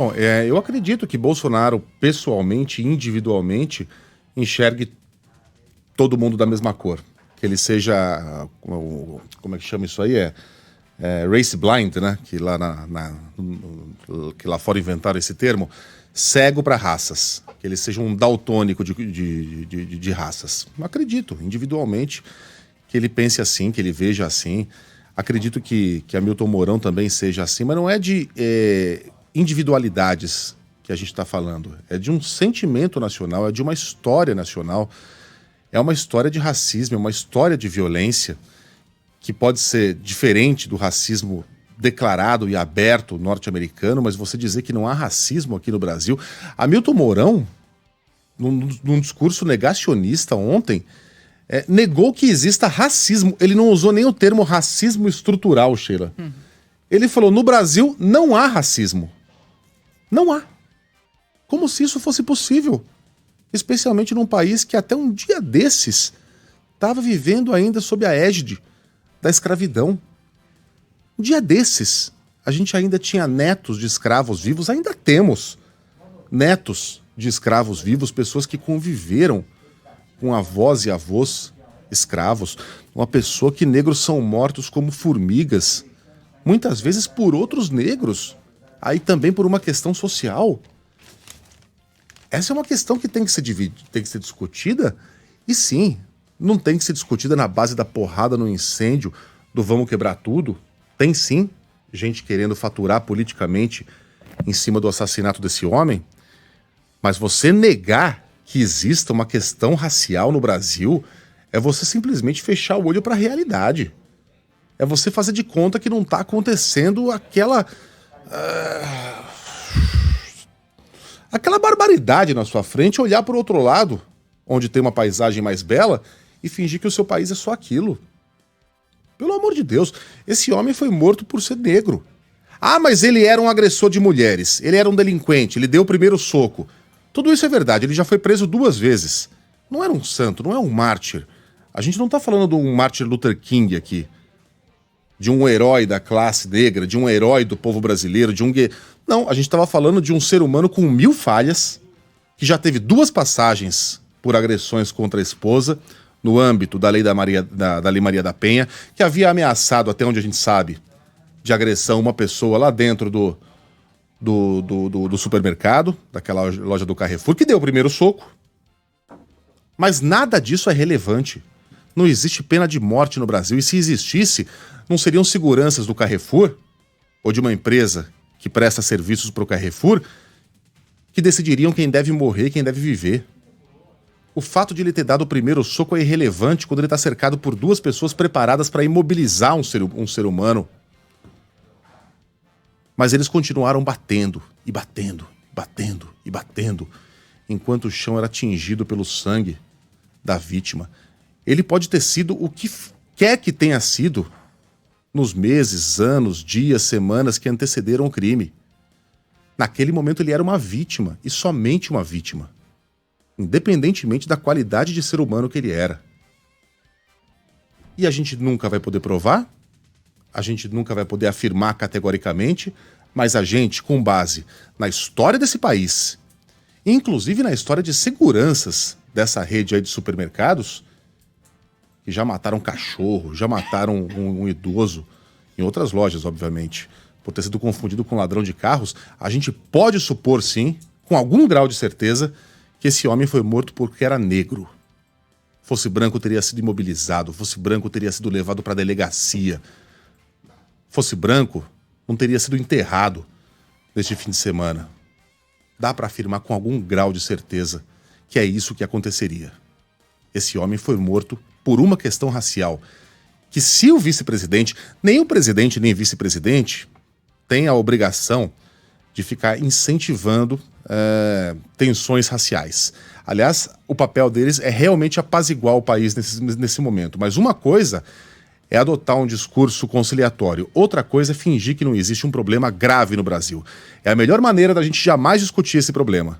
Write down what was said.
Bom, eu acredito que Bolsonaro, pessoalmente, individualmente, enxergue todo mundo da mesma cor. Que ele seja, como é que chama isso aí? Race blind, né? Que que lá fora inventaram esse termo. Cego para raças. Que ele seja um daltônico de raças. Não acredito, individualmente, que ele pense assim, que ele veja assim. Acredito que Hamilton Mourão também seja assim, mas não é de individualidades que a gente está falando. É de um sentimento nacional, é de uma história nacional. É uma história de racismo, é uma história de violência que pode ser diferente do racismo declarado e aberto norte-americano, mas você dizer que não há racismo aqui no Brasil. Hamilton Mourão, num discurso negacionista ontem, negou que exista racismo. Ele não usou nem o termo racismo estrutural, Sheila. Ele falou, no Brasil não há racismo. Não há. Como se isso fosse possível. Especialmente num país que até um dia desses estava vivendo ainda sob a égide da escravidão. Um dia desses, a gente ainda tinha netos de escravos vivos, ainda temos netos de escravos vivos, pessoas que conviveram com avós e avós escravos, uma pessoa que negros são mortos como formigas, muitas vezes por outros negros, aí também por uma questão social. Essa é uma questão que tem que ser discutida, e sim, não tem que ser discutida na base da porrada no incêndio, do vamos quebrar tudo. Tem sim gente querendo faturar politicamente em cima do assassinato desse homem, mas você negar que exista uma questão racial no Brasil é você simplesmente fechar o olho para a realidade. É você fazer de conta que não está acontecendo aquela barbaridade na sua frente, olhar para o outro lado, onde tem uma paisagem mais bela, e fingir que o seu país é só aquilo. Pelo amor de Deus, esse homem foi morto por ser negro. Ah, mas ele era um agressor de mulheres, ele era um delinquente, ele deu o primeiro soco. Tudo isso é verdade, ele já foi preso 2 vezes. Não era um santo, não é um mártir. A gente não está falando de um Martin Luther King aqui, de um herói da classe negra, de um herói do povo brasileiro, de um... Não, a gente estava falando de um ser humano com 1000 falhas, que já teve 2 passagens por agressões contra a esposa, no âmbito da Lei Maria da Penha, que havia ameaçado, até onde a gente sabe, de agressão uma pessoa lá dentro do supermercado, daquela loja do Carrefour, que deu o primeiro soco. Mas nada disso é relevante. Não existe pena de morte no Brasil, e se existisse, não seriam seguranças do Carrefour, ou de uma empresa que presta serviços para o Carrefour, que decidiriam quem deve morrer e quem deve viver. O fato de ele ter dado o primeiro soco é irrelevante quando ele está cercado por 2 pessoas preparadas para imobilizar um ser humano. Mas eles continuaram batendo, e batendo, batendo e batendo, enquanto o chão era tingido pelo sangue da vítima. Ele pode ter sido o que quer que tenha sido nos meses, anos, dias, semanas que antecederam o crime. Naquele momento ele era uma vítima, e somente uma vítima, independentemente da qualidade de ser humano que ele era. E a gente nunca vai poder provar, a gente nunca vai poder afirmar categoricamente, mas a gente, com base na história desse país, inclusive na história de seguranças dessa rede aí de supermercados, que já mataram cachorro, já mataram um idoso, em outras lojas, obviamente, por ter sido confundido com ladrão de carros, a gente pode supor, sim, com algum grau de certeza, que esse homem foi morto porque era negro. Fosse branco, teria sido imobilizado. Fosse branco, teria sido levado para a delegacia. Fosse branco, não teria sido enterrado neste fim de semana. Dá para afirmar com algum grau de certeza que é isso que aconteceria. Esse homem foi morto por uma questão racial, que se o vice-presidente, nem o presidente nem vice-presidente, tem a obrigação de ficar incentivando tensões raciais. Aliás, o papel deles é realmente apaziguar o país nesse momento. Mas uma coisa é adotar um discurso conciliatório. Outra coisa é fingir que não existe um problema grave no Brasil. É a melhor maneira da gente jamais discutir esse problema.